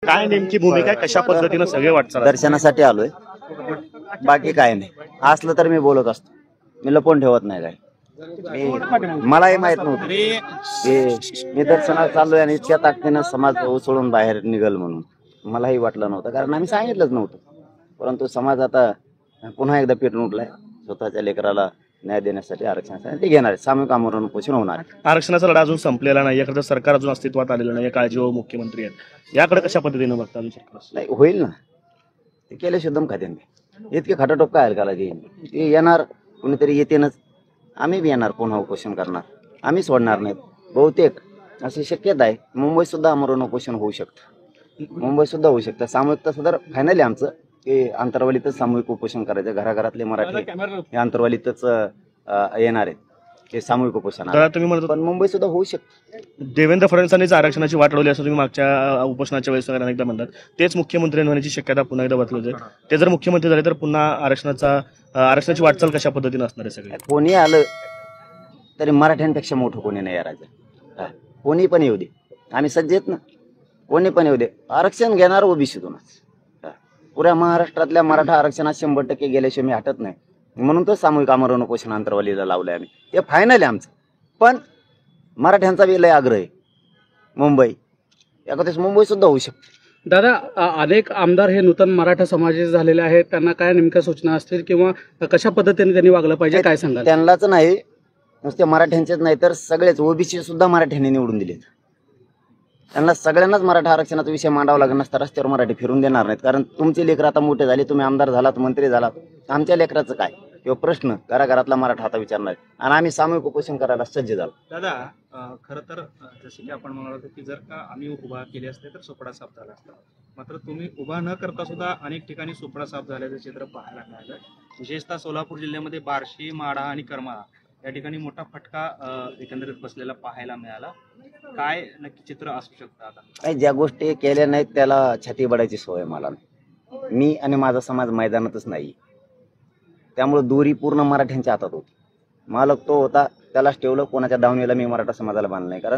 काय नेमकी भूमिका आहे, कशा पद्धतीने सगळे वाटचाल? दर्शनासाठी आलोय, बाकी काय नाही. असलं तर मी बोलत असतो, मी लपवून ठेवत नाही काय. मलाही माहित नव्हतं की मी दर्शनाला चाललोय आणि इतक्या ताकदीनं समाज उसळून बाहेर निघल म्हणून मलाही वाटलं नव्हतं, कारण आम्ही सांगितलंच नव्हतं. परंतु समाज आता पुन्हा एकदा पेटून उठलाय. स्वतःच्या लेकराला न्याय देण्यासाठी, आरक्षणासाठी ते घेणार आहे. सामूहिक आमरण उपोषण होणार. आरक्षणाचा लढा अजून संपलेला नाही, एखादं सरकार अजून अस्तित्वात आलेलं नाही, काळजीवाहू मुख्यमंत्री आहेत. याकडे कशा पद्धतीने बघता अजून सरकार? नाही होईल ना, ते केले शुद्धम खाते. इतके खाटाटोप काय हलकाला ते येणार, कुणीतरी येतेनच. आम्ही बी येणार, पुन्हा उपोषण करणार, आम्ही सोडणार नाहीत. बहुतेक अशी शक्यता आहे मुंबईत सुद्धा आमरण उपोषण होऊ शकतं, मुंबईत सुद्धा होऊ शकतं. सामूहिक तसं तर फायनली आमचं की आंतरवालीतच सामूहिक उपोषण करायचं. घराघरातले मराठी हे आंतरवालीतच येणार आहेत, ते सामूहिक उपोषण. तुम्ही म्हणतो पण मुंबईत सुद्धा होऊ शकतं. देवेंद्र फडणवीसांनीच आरक्षणाची वाट लावली असं तुम्ही मागच्या उपोषणाच्या वेळेस अनेकदा म्हणतात. तेच मुख्यमंत्री होण्याची शक्यता पुन्हा एकदा बदलत आहे. ते जर मुख्यमंत्री झाले तर पुन्हा आरक्षणाची वाटचाल कशा पद्धतीने असणार आहे? सगळे कोणी आलं तरी मराठ्यांपेक्षा मोठं कोणी नाही राजा. कोणी पण येऊ दे, आम्ही सज्ज आहेत ना. कोणी पण येऊ दे, आरक्षण घेणार ओबीसीतूनच. पुऱ्या महाराष्ट्रातल्या मराठा आरक्षणात 100% गेल्याशिवाय मी हटत नाही. म्हणून तर सामूहिक आमरण उपोषण आंतरवालीला लावलंय आम्ही. ते फायनल आहे आमचं. पण मराठ्यांचा बी लय आग्रह आहे. मुंबई एखाद्याच मुंबई सुद्धा होऊ शकते. दादा, अनेक आमदार हे नूतन मराठा समाजाचे झालेले आहेत, त्यांना काय नेमक्या सूचना असतील किंवा कशा पद्धतीने त्यांनी वागलं पाहिजे, काय सांगाल? त्यांनाच नाही, नुसते मराठ्यांचेच नाही तर सगळेच ओबीसी सुद्धा मराठ्यांनी निवडून दिलेत. त्यांना सगळ्यांनाच मराठा आरक्षणाचा विषय मांडावा लागणार नसता. रस्त्यावर मराठी फिरून देणार नाहीत. कारण तुमचे लेकरं आता मोठे झाले, तुम्ही आमदार झालात, मंत्री झालात, आमच्या लेकराचं काय किंवा प्रश्न घराघरातला मराठा आता विचारणार. आणि आम्ही सामूहिक उपोषण करायला सज्ज झालो. दादा, खरं तर जसे की आपण म्हणत होतो की जर का आम्ही उभा केले असते तर सोपडा साफ झाला असता. मात्र तुम्ही उभा न करता सुद्धा अनेक ठिकाणी सोपडा साफ झाल्याचं चित्र पाहायला मिळालं. विशेषतः सोलापूर जिल्ह्यामध्ये बार्शी, माढा आणि करमाळा या ठिकाणी मोठा फटका एकंदरीत बसलेला पाहायला मिळाला. काय नक्की चित्र असू शकतं आता? काही ज्या गोष्टी केल्या नाहीत त्याला छाती बडायची सवय मला. मी आणि माझा समाज मैदानातच नाही, त्यामुळे दोरी पूर्ण मराठ्यांच्या हातात होती. मालक तो होता, त्यालाच ठेवलं. कोणाच्या दावणीला मी मराठा समाजाला बांधलं नाही. कारण